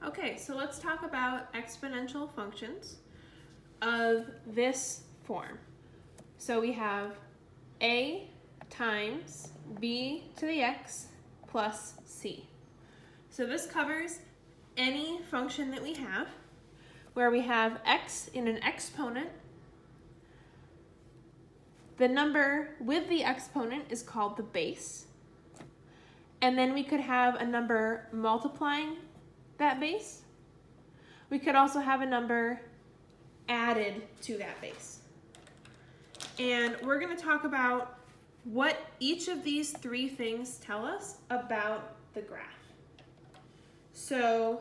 Okay, so let's talk about exponential functions of this form. So we have a times b to the x plus c. So this covers any function that we have where we have x in an exponent. The number with the exponent is called the base. And then we could have a number multiplying that base. We could also have a number added to that base. And we're going to talk about what each of these three things tell us about the graph. So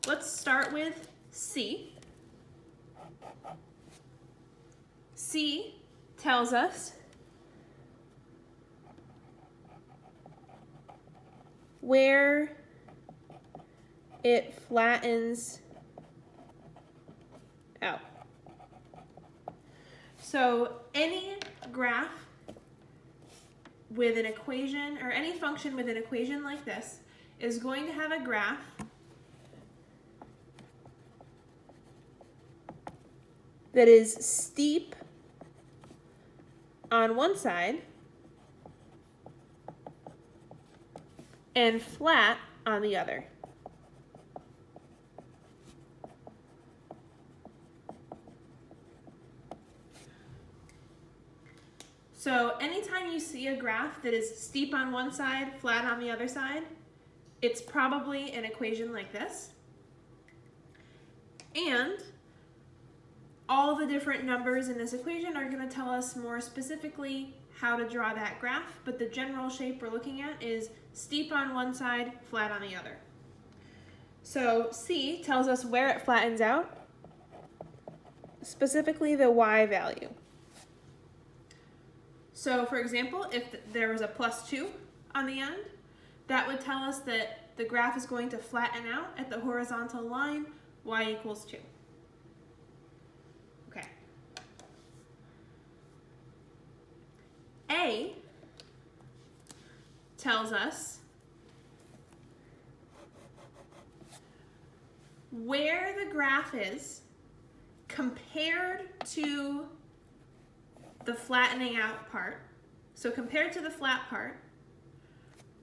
let's start with C. C tells us where it flattens out. So any graph with an equation, or any function with an equation like this, is going to have a graph that is steep on one side and flat on the other. So anytime you see a graph that is steep on one side, flat on the other side, it's probably an equation like this. And all the different numbers in this equation are going to tell us more specifically how to draw that graph, but the general shape we're looking at is steep on one side, flat on the other. So C tells us where it flattens out, specifically the y value. So for example, if there was a +2 on the end, that would tell us that the graph is going to flatten out at the horizontal line y equals 2. Okay. A tells us where the graph is compared to the flattening out part. So compared to the flat part,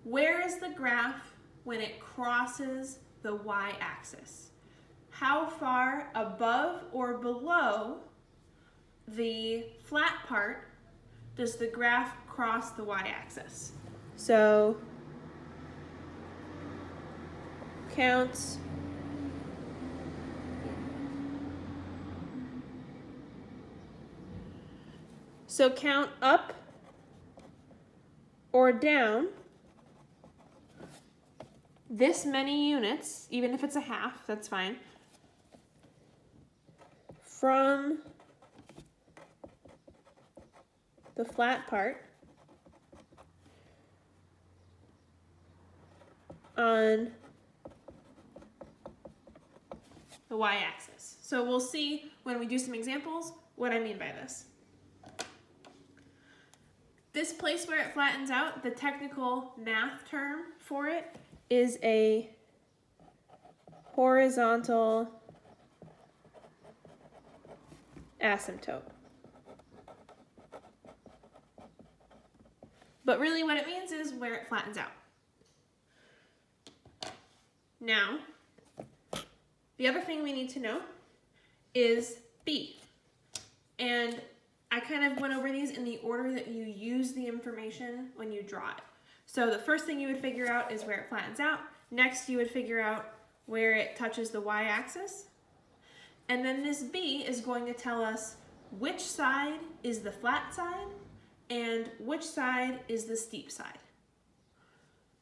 where is the graph when it crosses the y-axis? How far above or below the flat part does the graph cross the y-axis? So count up or down this many units, even if it's a half, that's fine, from the flat part on the y-axis. So we'll see when we do some examples what I mean by this. This place where it flattens out, the technical math term for it is a horizontal asymptote. But really what it means is where it flattens out. Now, the other thing we need to know is B. And I kind of went over these in the order that you use the information when you draw it. So the first thing you would figure out is where it flattens out. Next, you would figure out where it touches the y-axis. And then this B is going to tell us which side is the flat side and which side is the steep side.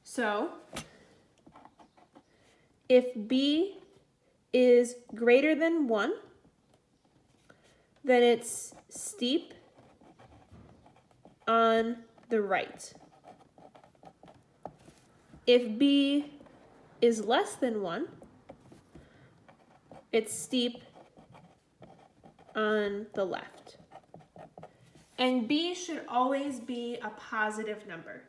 So if B is greater than 1, then it's steep on the right. If B is less than 1, it's steep on the left. And B should always be a positive number.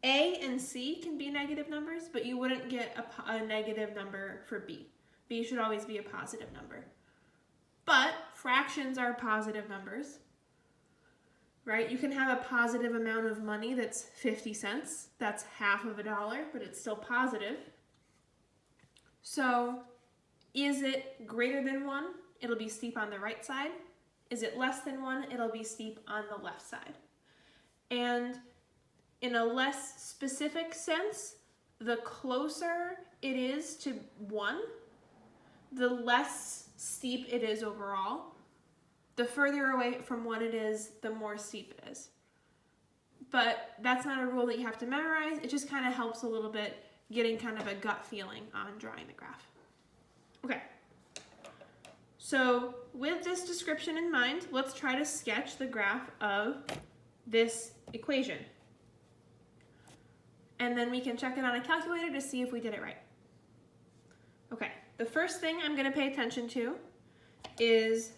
A and C can be negative numbers, but you wouldn't get a negative number for B. B should always be a positive number. But fractions are positive numbers, right? You can have a positive amount of money that's 50 cents. That's half of $1, but it's still positive. So is it greater than 1? It'll be steep on the right side. Is it less than 1? It'll be steep on the left side. And in a less specific sense, the closer it is to 1, the less steep it is overall. The further away from 1 it is, the more steep it is. But that's not a rule that you have to memorize. It just kind of helps a little bit getting kind of a gut feeling on drawing the graph. Okay. So with this description in mind, let's try to sketch the graph of this equation. And then we can check it on a calculator to see if we did it right. Okay, the first thing I'm going to pay attention to is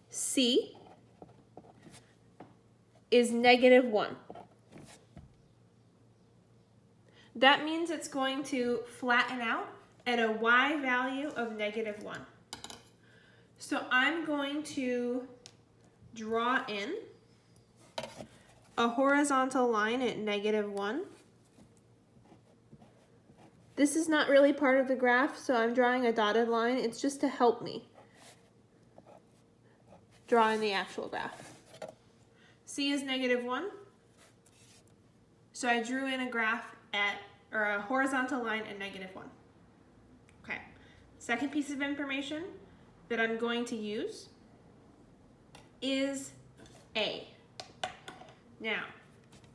C is -1. That means it's going to flatten out at a y value of -1. So I'm going to draw in a horizontal line at -1. This is not really part of the graph, so I'm drawing a dotted line. It's just to help me draw in the actual graph. C is -1. So I drew in a graph or a horizontal line at -1. Okay. Second piece of information that I'm going to use is A. Now,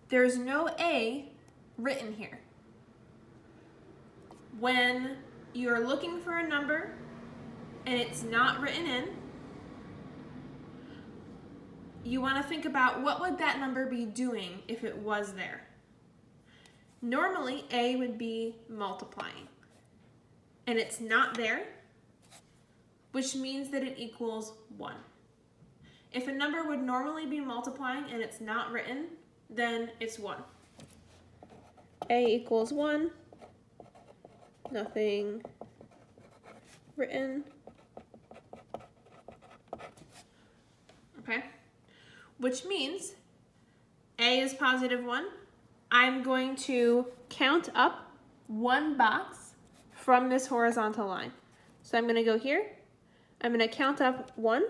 there's no A written here. When you're looking for a number and it's not written in, you want to think about what would that number be doing if it was there. Normally, A would be multiplying, and it's not there, which means that it equals 1. If a number would normally be multiplying and it's not written, then it's 1. A equals 1. Nothing written. Okay, which means A is +1. I'm going to count up 1 box from this horizontal line. So I'm going to go here. I'm going to count up 1.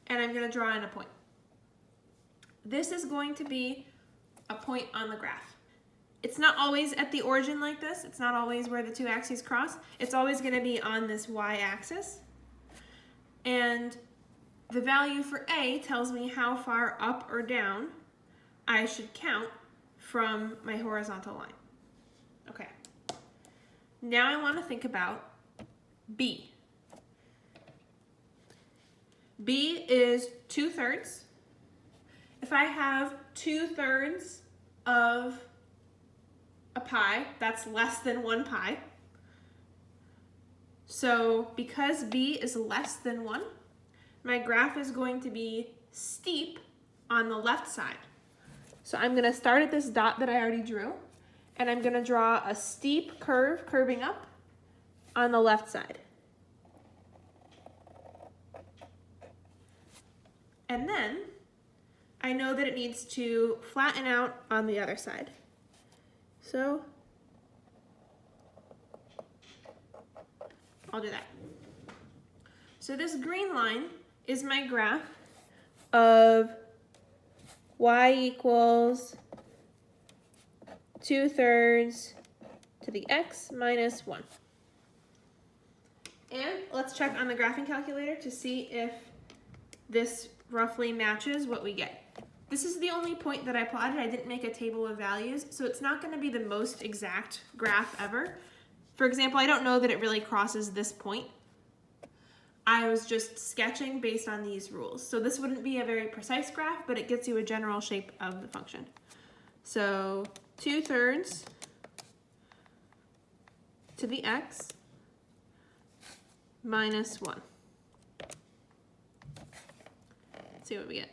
And I'm going to draw in a point. This is going to be a point on the graph. It's not always at the origin like this. It's not always where the two axes cross. It's always going to be on this y-axis. And the value for A tells me how far up or down I should count from my horizontal line. Okay. Now I want to think about B. B is 2/3. If I have 2/3 of a pi, that's less than 1 pi. So because B is less than 1, my graph is going to be steep on the left side. So I'm going to start at this dot that I already drew, and I'm going to draw a steep curve curving up on the left side. And then I know that it needs to flatten out on the other side. So I'll do that. So this green line is my graph of y equals 2/3 to the x minus 1. And let's check on the graphing calculator to see if this roughly matches what we get. This is the only point that I plotted. I didn't make a table of values, so it's not going to be the most exact graph ever. For example, I don't know that it really crosses this point. I was just sketching based on these rules. So this wouldn't be a very precise graph, but it gets you a general shape of the function. So 2/3 to the x minus 1. Let's see what we get.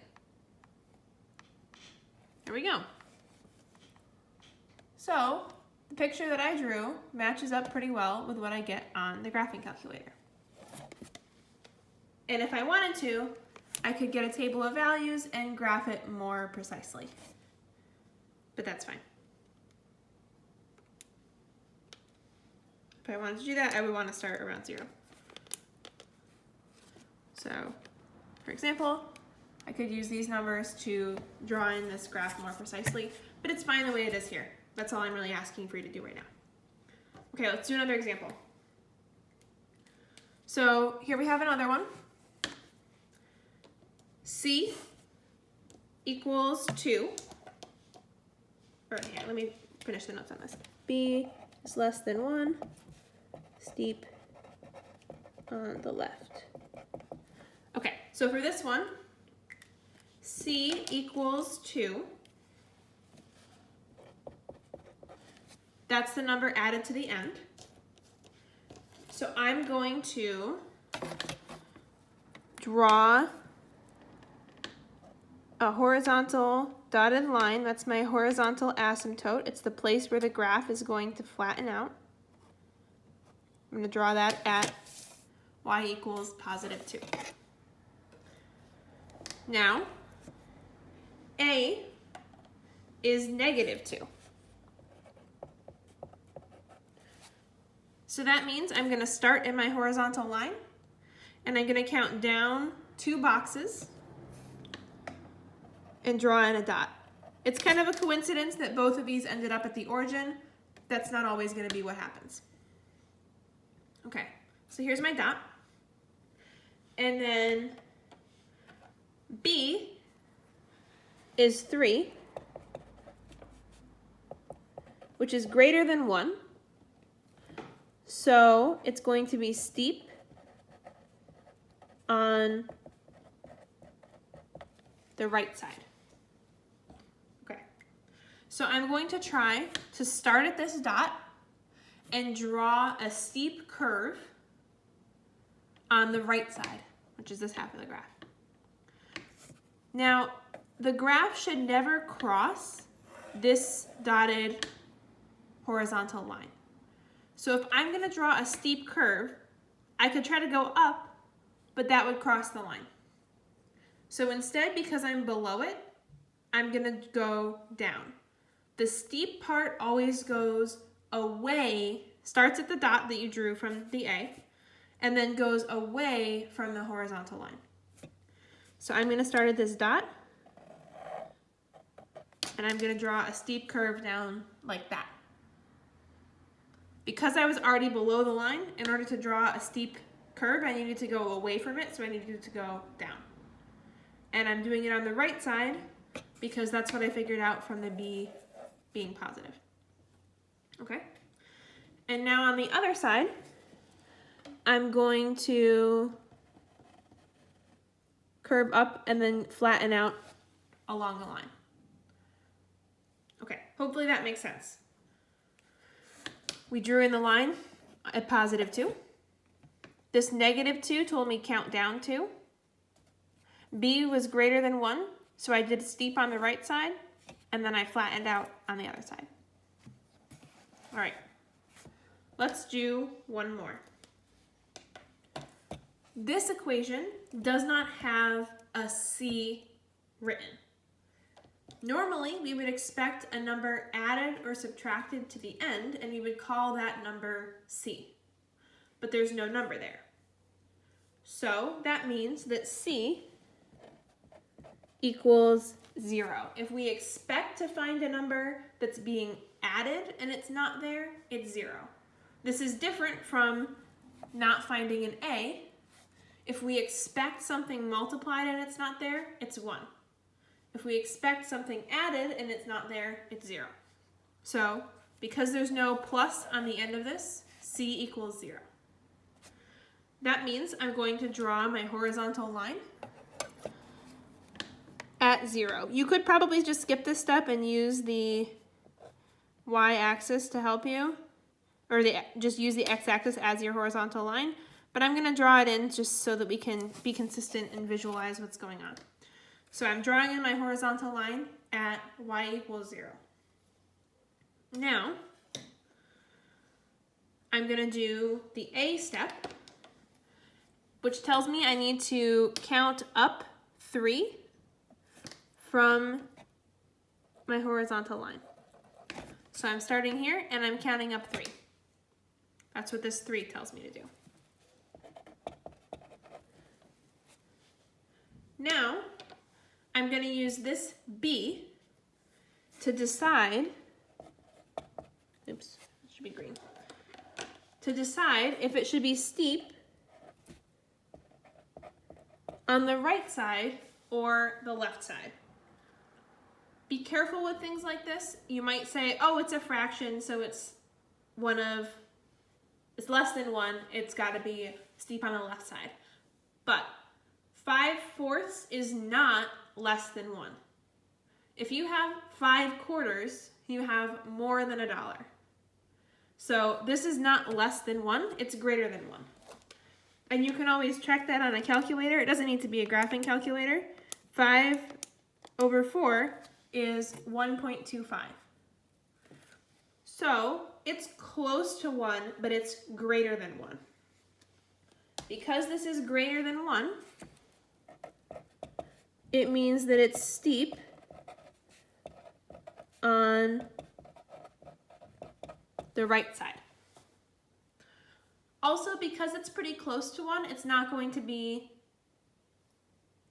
There we go. So the picture that I drew matches up pretty well with what I get on the graphing calculator. And if I wanted to, I could get a table of values and graph it more precisely. But that's fine. If I wanted to do that, I would want to start around 0. So, for example, I could use these numbers to draw in this graph more precisely, but it's fine the way it is here. That's all I'm really asking for you to do right now. Okay, let's do another example. So here we have another one. C equals 2. Or here, let me finish the notes on this. B is less than 1, steep on the left. Okay, so for this one, C equals 2. That's the number added to the end. So I'm going to draw a horizontal dotted line. That's my horizontal asymptote. It's the place where the graph is going to flatten out. I'm going to draw that at y equals positive 2. Now, A is negative 2. So that means I'm going to start in my horizontal line, and I'm going to count down 2 boxes and draw in a dot. It's kind of a coincidence that both of these ended up at the origin. That's not always going to be what happens. Okay, so here's my dot. And then B is 3, which is greater than 1. So it's going to be steep on the right side. Okay, so I'm going to try to start at this dot and draw a steep curve on the right side, which is this half of the graph. Now, the graph should never cross this dotted horizontal line. So if I'm going to draw a steep curve, I could try to go up, but that would cross the line. So instead, because I'm below it, I'm going to go down. The steep part always goes away, starts at the dot that you drew from the A, and then goes away from the horizontal line. So I'm going to start at this dot, and I'm going to draw a steep curve down like that. Because I was already below the line, in order to draw a steep curve, I needed to go away from it, so I needed to go down. And I'm doing it on the right side because that's what I figured out from the B being positive. Okay? And now on the other side, I'm going to curve up and then flatten out along the line. Okay, hopefully that makes sense. We drew in the line at positive 2. This negative 2 told me count down 2. B was greater than 1, so I did steep on the right side, and then I flattened out on the other side. All right, let's do one more. This equation does not have a C written. Normally, we would expect a number added or subtracted to the end, and we would call that number C. But there's no number there. So that means that C equals 0. If we expect to find a number that's being added and it's not there, it's 0. This is different from not finding an A. If we expect something multiplied and it's not there, it's 1. If we expect something added and it's not there, it's 0. So, because there's no plus on the end of this, C equals 0. That means I'm going to draw my horizontal line at 0. You could probably just skip this step and use the y-axis to help you, or just use the x-axis as your horizontal line, but I'm going to draw it in just so that we can be consistent and visualize what's going on. So I'm drawing in my horizontal line at y equals 0. Now, I'm going to do the A step, which tells me I need to count up 3 from my horizontal line. So I'm starting here and I'm counting up 3. That's what this 3 tells me to do. Now, I'm going to use this B to decide, oops, it should be green, to decide if it should be steep on the right side or the left side. Be careful with things like this. You might say, oh, it's a fraction, so it's less than 1, it's got to be steep on the left side. But 5/4 is not less than 1. If you have 5/4, you have more than $1. So this is not less than 1, it's greater than 1. And you can always check that on a calculator. It doesn't need to be a graphing calculator. 5/4 is 1.25. So it's close to 1, but it's greater than 1. Because this is greater than 1, it means that it's steep on the right side. Also, because it's pretty close to 1, it's not going to be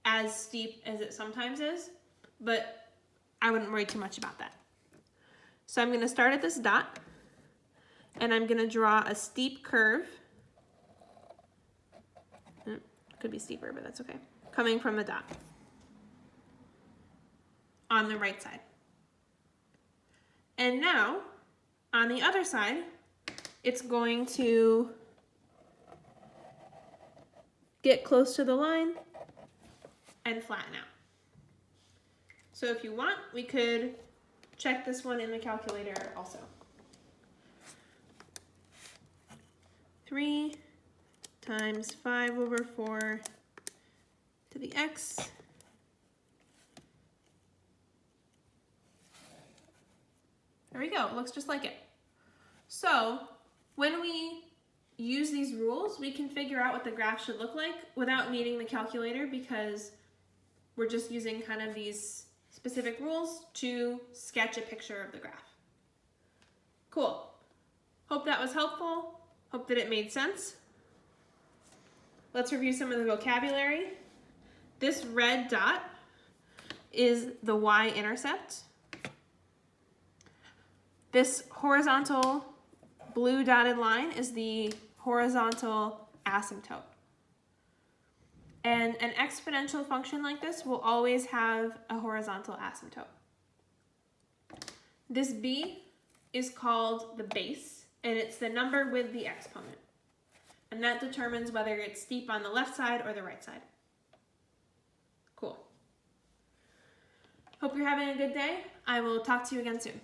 as steep as it sometimes is, but I wouldn't worry too much about that. So I'm going to start at this dot, and I'm going to draw a steep curve. Could be steeper, but that's okay. Coming from the dot on the right side. And now, on the other side, it's going to get close to the line and flatten out. So if you want, we could check this one in the calculator also. 3 times 5/4 to the x There we go, it looks just like it. So when we use these rules, we can figure out what the graph should look like without needing the calculator, because we're just using kind of these specific rules to sketch a picture of the graph. Cool. Hope that was helpful. Hope that it made sense. Let's review some of the vocabulary. This red dot is the y-intercept. This horizontal blue dotted line is the horizontal asymptote. And an exponential function like this will always have a horizontal asymptote. This b is called the base, and it's the number with the exponent. And that determines whether it's steep on the left side or the right side. Cool. Hope you're having a good day. I will talk to you again soon.